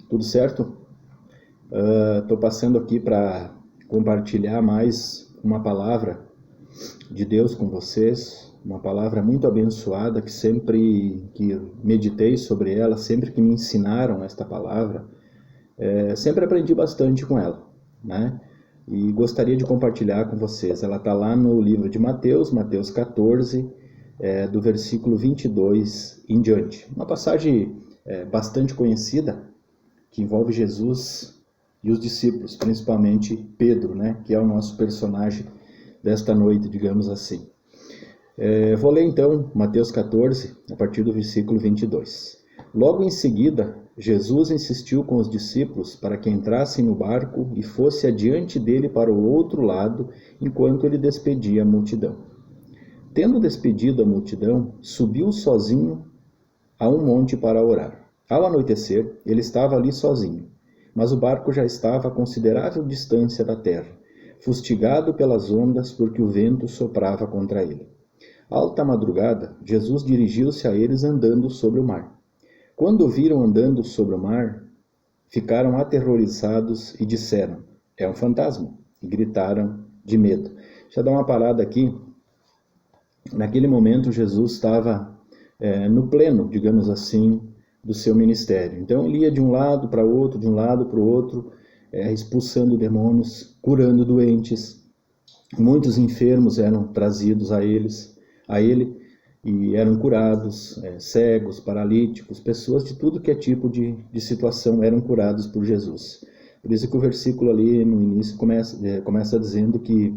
Tudo certo? Estou passando aqui para compartilhar mais uma palavra de Deus com vocês, uma palavra muito abençoada que sempre que meditei sobre ela, sempre que me ensinaram esta palavra, sempre aprendi bastante com ela, né? E gostaria de compartilhar com vocês. Ela está lá no livro de Mateus, Mateus 14, do versículo 22 em diante. Uma passagem bastante conhecida, que envolve Jesus e os discípulos, principalmente Pedro, né, que é o nosso personagem desta noite, digamos assim. Vou ler então Mateus 14, a partir do versículo 22. Logo em seguida, Jesus insistiu com os discípulos para que entrassem no barco e fosse adiante dele para o outro lado, enquanto ele despedia a multidão. Tendo despedido a multidão, subiu sozinho a um monte para orar. Ao anoitecer, ele estava ali sozinho, mas o barco já estava a considerável distância da terra, fustigado pelas ondas porque o vento soprava contra ele. Alta madrugada, Jesus dirigiu-se a eles andando sobre o mar. Quando o viram andando sobre o mar, ficaram aterrorizados e disseram: "É um fantasma", e gritaram de medo. Deixa eu dar uma parada aqui. Naquele momento, Jesus estava no pleno, digamos assim, do seu ministério. Então ele ia de um lado para o outro, de um lado para o outro, expulsando demônios, curando doentes. Muitos enfermos eram trazidos a ele e eram curados, cegos, paralíticos, pessoas de tudo que é tipo de situação eram curados por Jesus. Por isso que o versículo ali no início começa dizendo que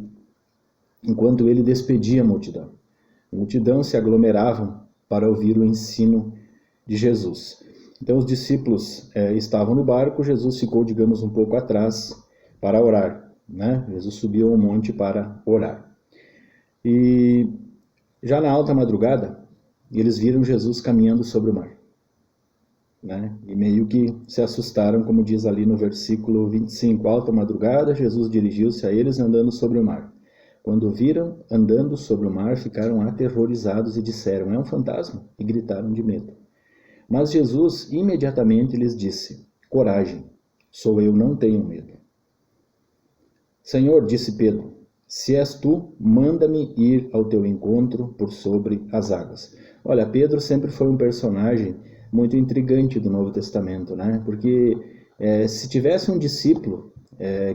enquanto ele despedia a multidão se aglomeravam para ouvir o ensino de Jesus. Então os discípulos estavam no barco, Jesus ficou, digamos, um pouco atrás para orar, né? Jesus subiu ao monte para orar. E já na alta madrugada, eles viram Jesus caminhando sobre o mar, né? E meio que se assustaram, como diz ali no versículo 25. Alta madrugada, Jesus dirigiu-se a eles andando sobre o mar. Quando viram andando sobre o mar, ficaram aterrorizados e disseram: "É um fantasma", e gritaram de medo. Mas Jesus imediatamente lhes disse: "Coragem, sou eu, não tenham medo." "Senhor", disse Pedro, "se és tu, manda-me ir ao teu encontro por sobre as águas." Olha, Pedro sempre foi um personagem muito intrigante do Novo Testamento, né? Porque se tivesse um discípulo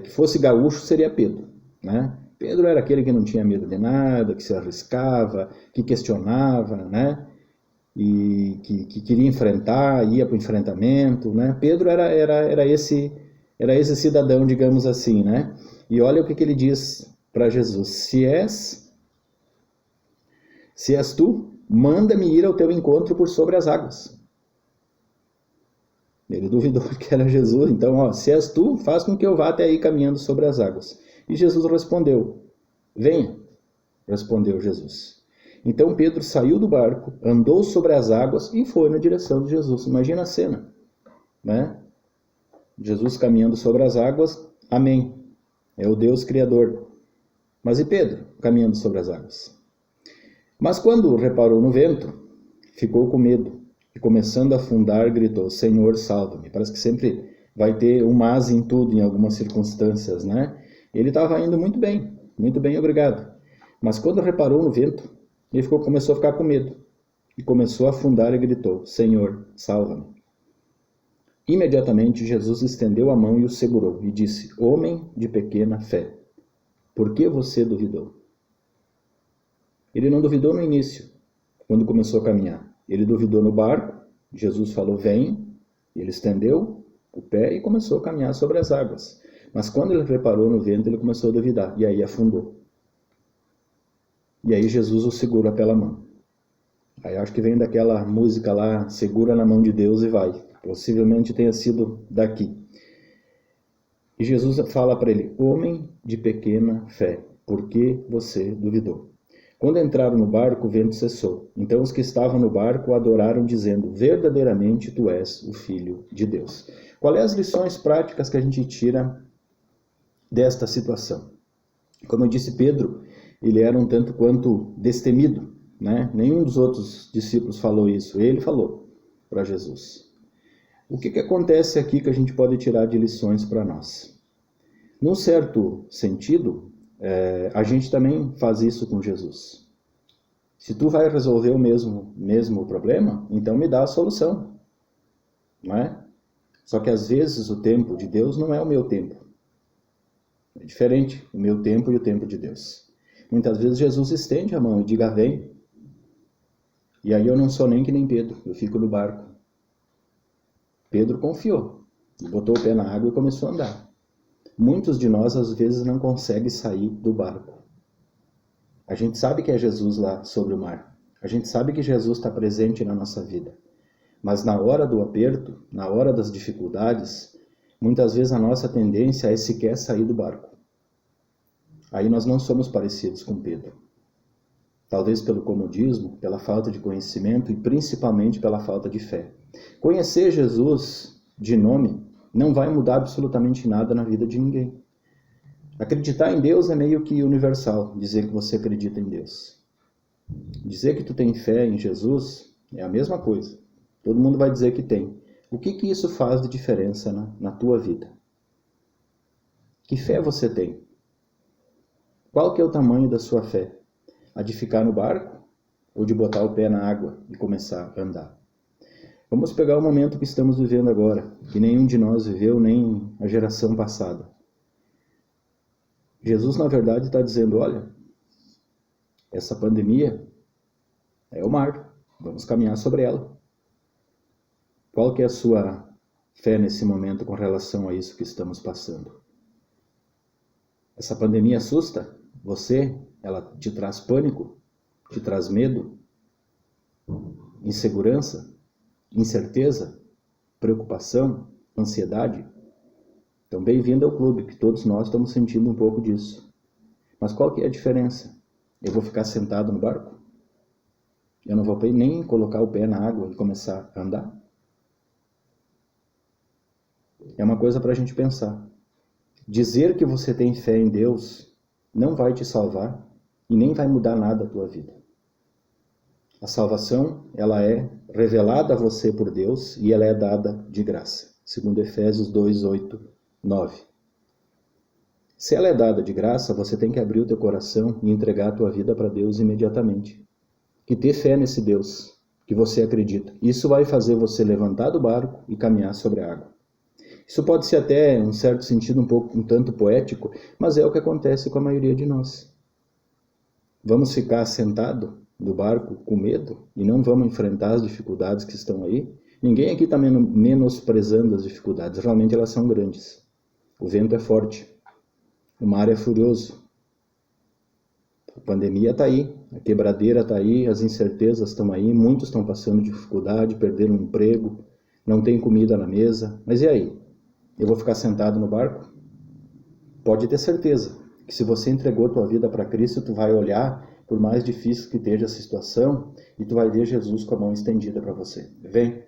que fosse gaúcho, seria Pedro, né? Pedro era aquele que não tinha medo de nada, que se arriscava, que questionava, né? E que queria enfrentar, ia para o enfrentamento, né? Pedro era esse cidadão, digamos assim, né? E olha o que ele diz para Jesus: se és tu, manda-me ir ao teu encontro por sobre as águas. Ele duvidou que era Jesus. Então, se és tu, faz com que eu vá até aí caminhando sobre as águas. E Jesus respondeu: "Venha", respondeu Jesus. Então Pedro saiu do barco, andou sobre as águas e foi na direção de Jesus. Imagina a cena, né? Jesus caminhando sobre as águas, amém. É o Deus Criador. Mas e Pedro caminhando sobre as águas? Mas quando reparou no vento, ficou com medo e, começando a afundar, gritou: "Senhor, salva-me." Parece que sempre vai ter um mas em tudo, em algumas circunstâncias, né? Ele estava indo muito bem, obrigado. Mas quando reparou no vento, ele começou a ficar com medo e começou a afundar e gritou: "Senhor, salva-me." Imediatamente Jesus estendeu a mão e o segurou e disse: "Homem de pequena fé, por que você duvidou?" Ele não duvidou no início, quando começou a caminhar. Ele duvidou no barco. Jesus falou: "Vem." Ele estendeu o pé e começou a caminhar sobre as águas. Mas quando ele reparou no vento, ele começou a duvidar, e aí afundou. E aí Jesus o segura pela mão. Aí acho que vem daquela música lá: "Segura na mão de Deus e vai." Possivelmente tenha sido daqui. E Jesus fala para ele: "Homem de pequena fé, por que você duvidou?" Quando entraram no barco, o vento cessou. Então os que estavam no barco o adoraram, dizendo: "Verdadeiramente tu és o Filho de Deus." Quais são as lições práticas que a gente tira desta situação? Como eu disse, Pedro, ele era um tanto quanto destemido, né? Nenhum dos outros discípulos falou isso. Ele falou para Jesus. O que acontece aqui que a gente pode tirar de lições para nós? Num certo sentido, a gente também faz isso com Jesus. Se tu vai resolver o mesmo problema, então me dá a solução, não é? Só que às vezes o tempo de Deus não é o meu tempo. É diferente o meu tempo e o tempo de Deus. Muitas vezes Jesus estende a mão e diga, vem. E aí eu não sou nem que nem Pedro, eu fico no barco. Pedro confiou, botou o pé na água e começou a andar. Muitos de nós às vezes não conseguem sair do barco. A gente sabe que é Jesus lá sobre o mar. A gente sabe que Jesus está presente na nossa vida. Mas na hora do aperto, na hora das dificuldades, muitas vezes a nossa tendência é sequer sair do barco. Aí nós não somos parecidos com Pedro. Talvez pelo comodismo, pela falta de conhecimento e principalmente pela falta de fé. Conhecer Jesus de nome não vai mudar absolutamente nada na vida de ninguém. Acreditar em Deus é meio que universal, dizer que você acredita em Deus. Dizer que tu tem fé em Jesus é a mesma coisa. Todo mundo vai dizer que tem. O que isso faz de diferença na tua vida? Que fé você tem? Qual que é o tamanho da sua fé? A de ficar no barco ou de botar o pé na água e começar a andar? Vamos pegar o momento que estamos vivendo agora, que nenhum de nós viveu, nem a geração passada. Jesus, na verdade, está dizendo, olha, essa pandemia é o mar, vamos caminhar sobre ela. Qual que é a sua fé nesse momento com relação a isso que estamos passando? Essa pandemia assusta você? Ela te traz pânico? Te traz medo? Insegurança? Incerteza? Preocupação? Ansiedade? Então, bem-vindo ao clube, que todos nós estamos sentindo um pouco disso. Mas qual que é a diferença? Eu vou ficar sentado no barco? Eu não vou nem colocar o pé na água e começar a andar? É uma coisa para a gente pensar. Dizer que você tem fé em Deus não vai te salvar e nem vai mudar nada a tua vida. A salvação, ela é revelada a você por Deus e ela é dada de graça. Segundo Efésios 2, 8, 9. Se ela é dada de graça, você tem que abrir o teu coração e entregar a tua vida para Deus imediatamente. E ter fé nesse Deus que você acredita. Isso vai fazer você levantar do barco e caminhar sobre a água. Isso pode ser até, em um certo sentido, um tanto poético, mas é o que acontece com a maioria de nós. Vamos ficar sentado no barco com medo e não vamos enfrentar as dificuldades que estão aí? Ninguém aqui está menosprezando as dificuldades, realmente elas são grandes. O vento é forte, o mar é furioso, a pandemia está aí, a quebradeira está aí, as incertezas estão aí, muitos estão passando dificuldade, perderam o emprego, não tem comida na mesa, mas e aí? Eu vou ficar sentado no barco? Pode ter certeza que se você entregou tua vida para Cristo, tu vai olhar, por mais difícil que esteja a situação, e tu vai ver Jesus com a mão estendida para você. Vem.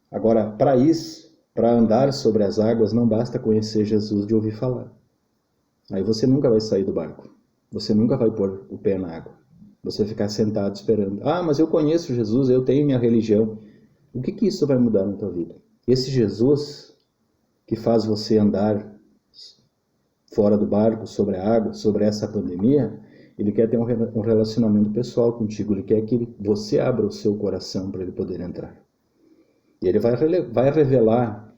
Agora, para isso, para andar sobre as águas, não basta conhecer Jesus de ouvir falar. Aí você nunca vai sair do barco. Você nunca vai pôr o pé na água. Você ficar sentado esperando. Ah, mas eu conheço Jesus, eu tenho minha religião. O que isso vai mudar na tua vida? Esse Jesus que faz você andar fora do barco, sobre a água, sobre essa pandemia, ele quer ter um relacionamento pessoal contigo. Ele quer que você abra o seu coração para ele poder entrar. E ele vai revelar,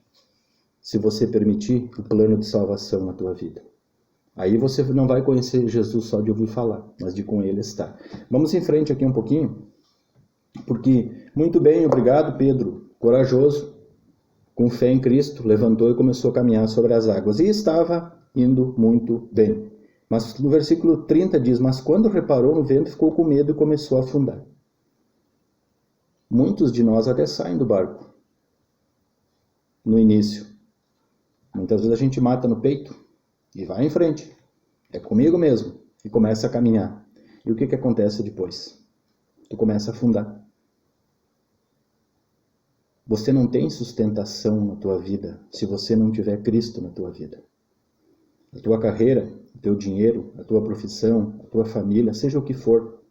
se você permitir, o plano de salvação na tua vida. Aí você não vai conhecer Jesus só de ouvir falar, mas de com ele estar. Vamos em frente aqui um pouquinho, porque, muito bem, obrigado Pedro, corajoso, com fé em Cristo, levantou e começou a caminhar sobre as águas. E estava indo muito bem. Mas no versículo 30 diz, mas quando reparou no vento, ficou com medo e começou a afundar. Muitos de nós até saem do barco no início. Muitas vezes a gente mata no peito e vai em frente. É comigo mesmo. E começa a caminhar. E o que acontece depois? Tu começa a afundar. Você não tem sustentação na tua vida se você não tiver Cristo na tua vida. A tua carreira, o teu dinheiro, a tua profissão, a tua família, seja o que for,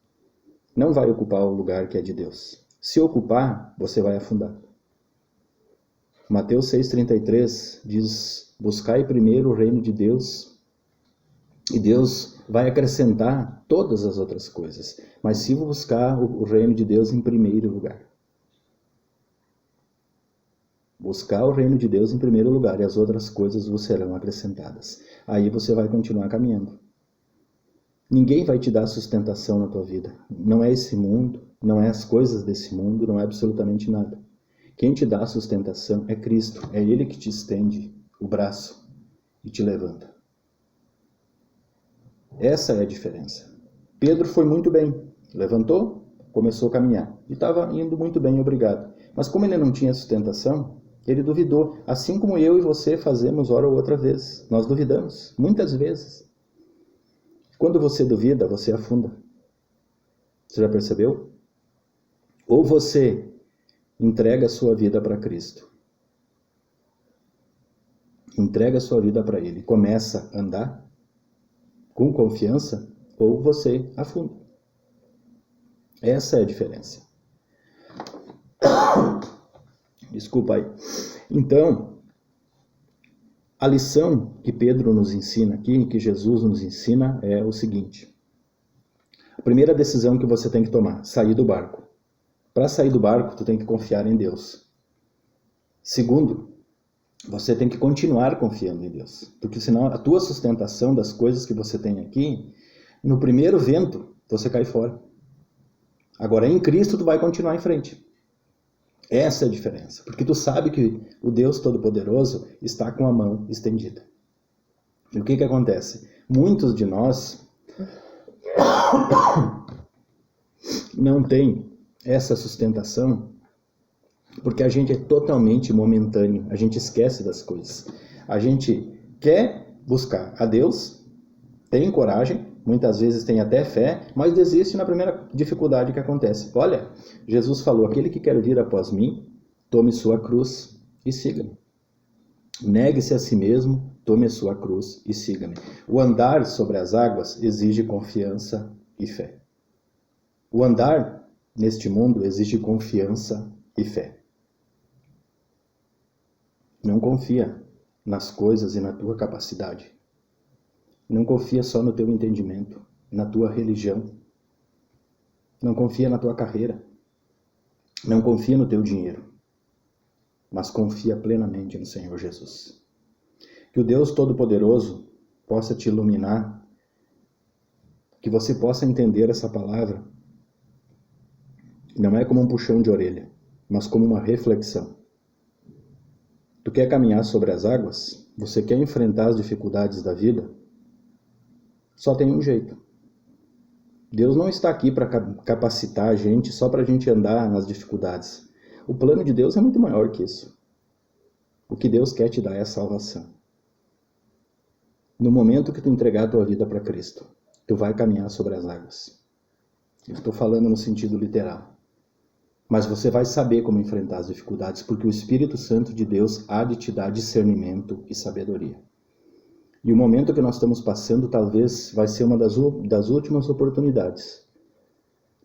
não vai ocupar o lugar que é de Deus. Se ocupar, você vai afundar. Mateus 6,33 diz: buscai primeiro o reino de Deus, e Deus vai acrescentar todas as outras coisas. Mas se buscar o reino de Deus em primeiro lugar. Buscar o reino de Deus em primeiro lugar, e as outras coisas vos serão acrescentadas. Aí você vai continuar caminhando. Ninguém vai te dar sustentação na tua vida. Não é esse mundo, não é as coisas desse mundo, não é absolutamente nada. Quem te dá sustentação é Cristo. É Ele que te estende o braço e te levanta. Essa é a diferença. Pedro foi muito bem. Levantou, começou a caminhar. E estava indo muito bem, obrigado. Mas como ele não tinha sustentação, ele duvidou. Assim como eu e você fazemos hora ou outra vez. Nós duvidamos, muitas vezes. Quando você duvida, você afunda. Você já percebeu? Ou você entrega a sua vida para Cristo. Entrega a sua vida para Ele. Começa a andar com confiança, ou você afunda. Essa é a diferença. Desculpa aí. Então, a lição que Pedro nos ensina aqui, que Jesus nos ensina, é o seguinte. A primeira decisão que você tem que tomar, sair do barco. Para sair do barco, tu tem que confiar em Deus. Segundo, você tem que continuar confiando em Deus. Porque senão a tua sustentação das coisas que você tem aqui, no primeiro vento, você cai fora. Agora, em Cristo, tu vai continuar em frente. Essa é a diferença. Porque tu sabe que o Deus Todo-Poderoso está com a mão estendida. E o que acontece? Muitos de nós não têm essa sustentação porque a gente é totalmente momentâneo. A gente esquece das coisas. A gente quer buscar a Deus, tem coragem, muitas vezes tem até fé, mas desiste na primeira dificuldade que acontece. Olha, Jesus falou, aquele que quer vir após mim, tome sua cruz e siga-me. Negue-se a si mesmo, tome a sua cruz e siga-me. O andar sobre as águas exige confiança e fé. O andar neste mundo exige confiança e fé. Não confia nas coisas e na tua capacidade. Não confia só no teu entendimento, na tua religião. Não confia na tua carreira. Não confia no teu dinheiro. Mas confia plenamente no Senhor Jesus. Que o Deus Todo-Poderoso possa te iluminar, que você possa entender essa palavra, não é como um puxão de orelha, mas como uma reflexão. Tu quer caminhar sobre as águas? Você quer enfrentar as dificuldades da vida? Só tem um jeito. Deus não está aqui para capacitar a gente só para a gente andar nas dificuldades. O plano de Deus é muito maior que isso. O que Deus quer te dar é a salvação. No momento que tu entregar a tua vida para Cristo, tu vai caminhar sobre as águas. Eu estou falando no sentido literal. Mas você vai saber como enfrentar as dificuldades, porque o Espírito Santo de Deus há de te dar discernimento e sabedoria. E o momento que nós estamos passando talvez vai ser uma das últimas oportunidades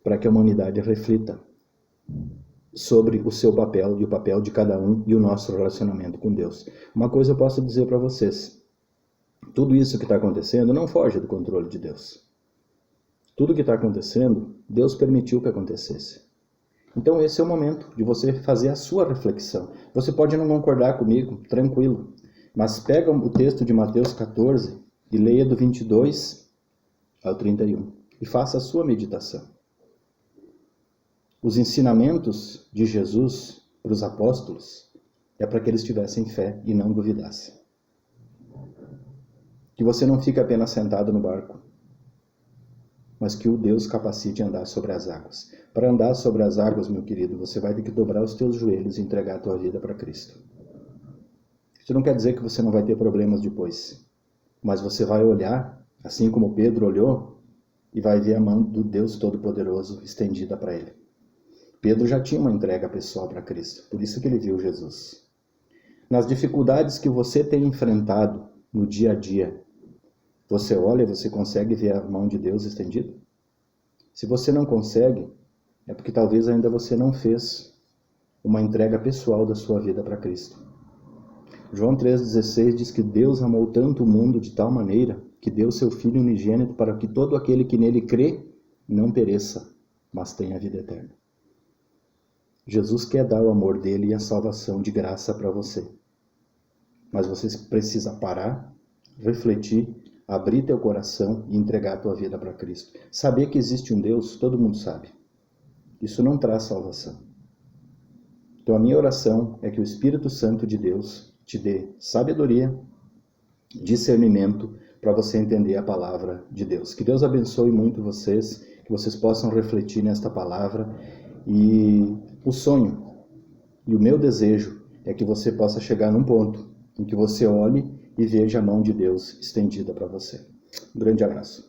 para que a humanidade reflita sobre o seu papel e o papel de cada um e o nosso relacionamento com Deus. Uma coisa eu posso dizer para vocês. Tudo isso que está acontecendo não foge do controle de Deus. Tudo que está acontecendo, Deus permitiu que acontecesse. Então esse é o momento de você fazer a sua reflexão. Você pode não concordar comigo, tranquilo. Mas pega o texto de Mateus 14 e leia do 22 ao 31 e faça a sua meditação. Os ensinamentos de Jesus para os apóstolos é para que eles tivessem fé e não duvidassem. Que você não fique apenas sentado no barco, mas que o Deus capacite a andar sobre as águas. Para andar sobre as águas, meu querido, você vai ter que dobrar os teus joelhos e entregar a tua vida para Cristo. Isso não quer dizer que você não vai ter problemas depois, mas você vai olhar, assim como Pedro olhou, e vai ver a mão do Deus Todo-Poderoso estendida para ele. Pedro já tinha uma entrega pessoal para Cristo, por isso que ele viu Jesus. Nas dificuldades que você tem enfrentado no dia a dia, você olha e você consegue ver a mão de Deus estendida? Se você não consegue, é porque talvez ainda você não fez uma entrega pessoal da sua vida para Cristo. João 3,16 diz que Deus amou tanto o mundo de tal maneira que deu seu Filho unigênito para que todo aquele que nele crê não pereça, mas tenha a vida eterna. Jesus quer dar o amor dele e a salvação de graça para você. Mas você precisa parar, refletir, abrir teu coração e entregar a tua vida para Cristo. Saber que existe um Deus, todo mundo sabe. Isso não traz salvação. Então a minha oração é que o Espírito Santo de Deus te dê sabedoria, discernimento para você entender a palavra de Deus. Que Deus abençoe muito vocês, que vocês possam refletir nesta palavra. E o sonho e o meu desejo é que você possa chegar num ponto em que você olhe e veja a mão de Deus estendida para você. Um grande abraço.